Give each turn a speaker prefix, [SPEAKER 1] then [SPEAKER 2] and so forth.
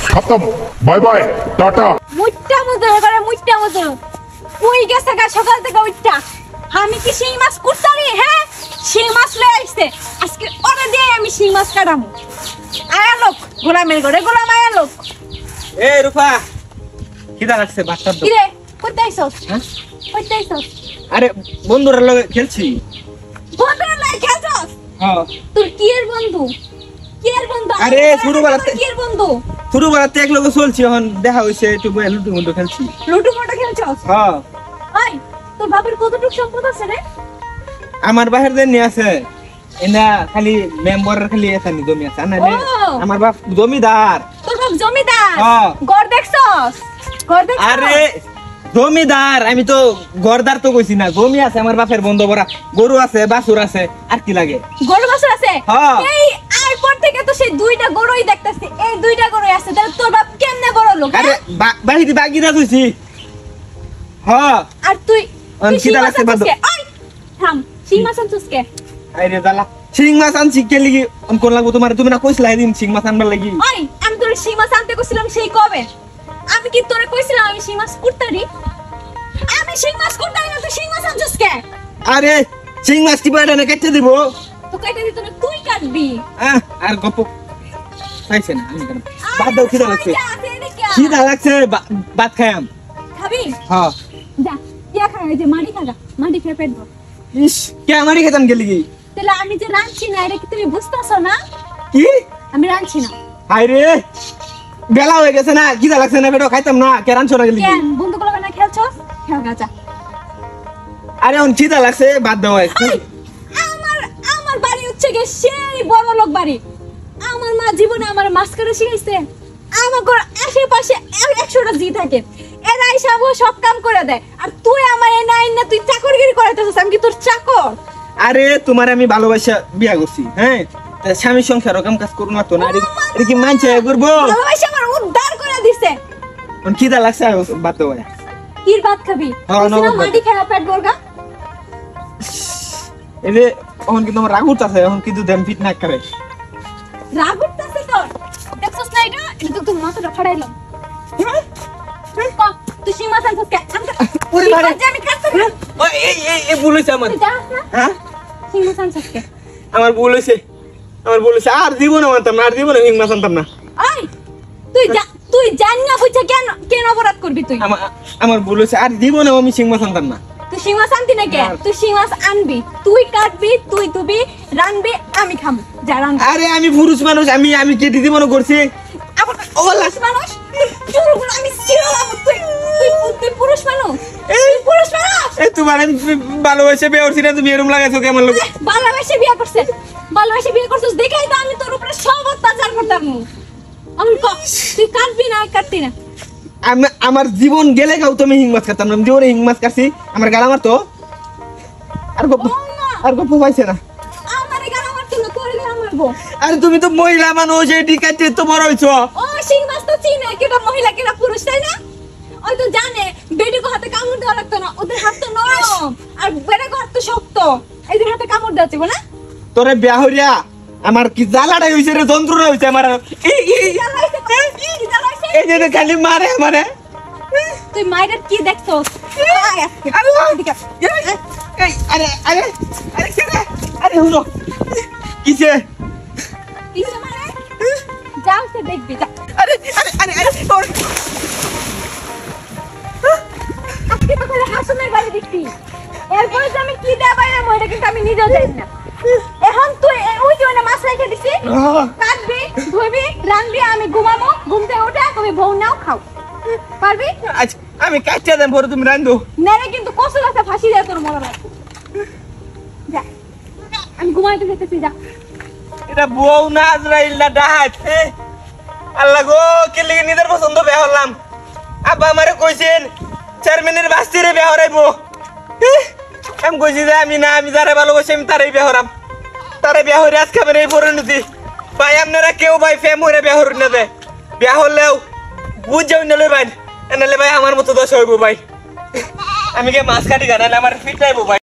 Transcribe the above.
[SPEAKER 1] खत्म bye bye Tata
[SPEAKER 2] মুইটা মতো করে মুইটা মতো কই গেছে গা সকাল থেকে উঠটা আমি কি শিং মাছ কুটতারি হ্যাঁ শিং মাছ লয়ে আইছে আজকে ওরে দিয়ে আমি শিং মাছ কাটামু আয়া লোক গোলামের ঘরে গোলাম আয়া লোক
[SPEAKER 3] এ রূপা কিদা লাগছে বাচ্চা তো
[SPEAKER 2] কি রে কইতে আইছস
[SPEAKER 3] হ্যাঁ
[SPEAKER 2] কইতে আইছস
[SPEAKER 3] আরে বন্ধুরা লগে খেলছি
[SPEAKER 2] বন্ধুরা লাই খেলছস
[SPEAKER 3] হ্যাঁ
[SPEAKER 2] তোর কি এর বন্ধু কি এর বন্ধু
[SPEAKER 3] আরে ছোটবেলাতে
[SPEAKER 2] কি এর বন্ধু
[SPEAKER 3] ছোটবেলাতে এক লগে চলছি এখন দেখা হইছে একটু বয়ে লুটু মুন্ডু খেলছি
[SPEAKER 2] লুটু মোটা খেলছস
[SPEAKER 3] হ্যাঁ
[SPEAKER 2] আই তোর বাপের কতটুক সম্পদ আছে রে
[SPEAKER 3] আমার বাহির দেন নি আছে এনা খালি মেম্বারের খালি এখানে জমি আছে না রে আমার বাপ জমিদার
[SPEAKER 2] তোর বাপ জমিদার
[SPEAKER 3] হ্যাঁ
[SPEAKER 2] ঘর দেখছস ঘর দেখছস
[SPEAKER 3] আরে জমিদার আমি তো গরদার তো কইছি না জমি আছে আমার বাপের বন্ধ ভরা গরু আছে বাছুর আছে আর কি লাগে
[SPEAKER 2] গরু বাছুর আছে
[SPEAKER 3] হ্যাঁ।
[SPEAKER 2] এই আর পর থেকে তো সেই দুইটা গরুই দেখতাছি এই দুইটা গরুই আছে তাহলে তোর বাপ কেমনে বড় লোক
[SPEAKER 3] আরে বাহিরে বাগিরা কইছি হ্যাঁ
[SPEAKER 2] আর তুই
[SPEAKER 3] অন কিদা লাগছে বাদ
[SPEAKER 2] আই থাম শিং মাছ আনছস কে
[SPEAKER 3] আরে দালা শিং মাছ আনছি কে লাগি অন কোন লাগবো তোমার তুমি না কইছিলা এদিন শিং মাছ আনবার লাগি
[SPEAKER 2] ওই আমি তোর শিং মাছ আনতে কইছিলাম সেই কবে আমি কি তোরে কইছিলাম আমি শিং মাছ কুটতারি আমি শিং মাছ কুটতারি না তুই শিং মাছ আনছস কে
[SPEAKER 3] আরে শিং মাছ কি বাইরে না কেটে দিব
[SPEAKER 2] তো কেটে দিত না তুই কাটবি
[SPEAKER 3] আর গপ পাইছে না আমি কেন বাদ দাও খিদা লাগছে
[SPEAKER 2] কি
[SPEAKER 3] খিদা লাগছে ভাত খাইম
[SPEAKER 2] খাবি
[SPEAKER 3] হ্যাঁ
[SPEAKER 2] যা ইয়া খা এই যে মাটি খাগা মাটি খেয়ে পেট ভর
[SPEAKER 3] ইস কে আমারই খেতাম গেলি কি
[SPEAKER 2] তাহলে আমি যে রাঁধছি না এটা কি তুমি বুঝতেছো না
[SPEAKER 3] কি
[SPEAKER 2] আমি রাঁধছি না
[SPEAKER 3] হাই রে বেলা হয়ে গেছে না খিদা লাগছে না বেটো খাইতাম না কে রান ছড়া গেলি
[SPEAKER 2] কেন বন্ধু গুলো না খেলছো খেল গাজা
[SPEAKER 3] আরে অন খিদা লাগছে বাদ দাও
[SPEAKER 2] আমার আমার বাড়ি হচ্ছে গে সেই বড় লোক বাড়ি আমার মা জীবনে আমার মাছ করে শিখাইছে আমার ঘর আশেপাশে 100টা জি থাকে এরা এসে সব কাম করে দেয় আর তুই আমার এ নাই না তুই চাকরগিরি করাইতেছিস আমি কি তোর চাকর
[SPEAKER 3] আরে তোমার আমি ভালোবাসা বিয়া করছি হ্যাঁ স্বামী সংসার কাম কাজ করুন না তো না এটা কি মানছে করবো
[SPEAKER 2] ভালোবাসা আমার উদ্ধার করে দিছে
[SPEAKER 3] খিদা লাগছে বাদ দাও
[SPEAKER 2] কির ভাত খাবি মাটি খেলা পেট বর্গা
[SPEAKER 3] এই যে এখন কিন্তু আমার রাগ উঠতেছে এখন কিন্তু দেম ফিট না করে
[SPEAKER 2] রাগ উঠতেছে তোর দেখছস না এটা তো তোর মাথাটা ফাড়াইলাম তুই শিং মাছ আনছস কে
[SPEAKER 3] ওরে বাবা
[SPEAKER 2] আমি কাটতে না
[SPEAKER 3] ওই এই ভুল হইছে আমার
[SPEAKER 2] তুই জানাস না
[SPEAKER 3] হ্যাঁ
[SPEAKER 2] শিং মাছ আনছস কে
[SPEAKER 3] আমার ভুল হইছে আর জীবনে মানতাম না আর জীবনে হিং মাছ আনতাম না
[SPEAKER 2] আই তুই জান না বুঝছে কেন অপরাধ করবি তুই
[SPEAKER 3] আমার ভুল হইছে আর জীবনে আমি শিং মাছ আনতাম না
[SPEAKER 2] তুই শিং মাছ আনতি না কে তুই শিং মাছ আনবি তুই কাটবি তুই তুবি রানবি আমি খাবো যা রানবি
[SPEAKER 3] আরে আমি পুরুষ মানুষ আমি কেটে দিব মনে করছি
[SPEAKER 2] আবার পুরুষ মানুষ চুরগুলো আমি ছিলাম তুই পুরুষ মানুষ পুরুষ মানুষ
[SPEAKER 3] এই তোমার আমি ভালোবাসে বিয়ে করছি না তুমি এরকম লাগাইছো কেমন লোক
[SPEAKER 2] ভালোবাসে বিয়ে করছিস দেখাই তো আমি তোর উপরে সব অত্যাচার করতাম আমি তুই কাটবি না কাটতি না
[SPEAKER 3] আমার জীবন গেলে গাও তুমি হিং মাছ কাটতাম না জীবনে হিং মাছ কাটছি আমার গালা মারতো আর গপ্প পাইছে না
[SPEAKER 2] আমারে গানা মারতো না তোর গানা মারবো
[SPEAKER 3] আরে তুমি তো মহিলা মানুষ এটি কাটতে তো বড় হইছো
[SPEAKER 2] ও শিং মাছ তো চিনে কেটা মহিলা কেটা পুরুষ তাই না ওই তো জানে বেডিকে হাতে কামড় দেওয়া লাগতো না ওদের হাত তো নরম আর বেডিকে হাত তো শক্ত এদের হাতে কামড় দেওয়া যাবে না
[SPEAKER 3] তোরে বিয়া হইয়া আমার কি জ্বালাটাই হইছে রে যন্ত্রণা হইছে আমার এই যে খালি মারে আমারে
[SPEAKER 2] তুই মায়ের কি দেখছস
[SPEAKER 3] আরে আরে আরে কি রে আরে হুনো কিছে
[SPEAKER 2] কিসে মানে যাও সে দেখবি যা
[SPEAKER 3] আরে আরে আরে আরে তোর
[SPEAKER 2] আজকে তো খালি হাসনের বাড়ি দেখবি এরপরে যে আমি কি দেয়া বাইরে মইটা কিন্তু আমি নিজেও জানি না এখন তুই ওই যে ওনে মাছ রেখে দিছি কাটবি ধুবি রানবি আমি ঘুমাবো ঘুমতে উঠে তুমি বউ নাও খাও পারবি
[SPEAKER 3] আজ আমি কাটতে দেব পরে তুমি রান্দো
[SPEAKER 2] নেরে কিন্তু কষ্ট লাগছে ফাঁসি দেয় তোর মরা লাগছে যা আমি ঘুমাইতে যেতেছি যা
[SPEAKER 3] এটা বউ না আজরাইল না ডাহাত আল্লাহ গো কে লাগি নিজের পছন্দ বিয়া হলাম আব্বা আমারে কইছেন চেয়ারম্যানের বাস্তিরে বিয়া হরাইবো আমি কইছি যে আমি যারে ভালোবাসি আমি তারই বিয়া হরাম তারে বিয়া হরে আজকে আমার এই পরিণতি ভাই আপনারা কেউ ভাই ফেম হরে বিয়া হরুন না দে বিয়া হলেও বুঝাও না লই ভাই এনালে ভাই আমার মতো দশ হইব ভাই আমি কে মাছ কাটি গানালে আমার ফিট নাইবো ভাই।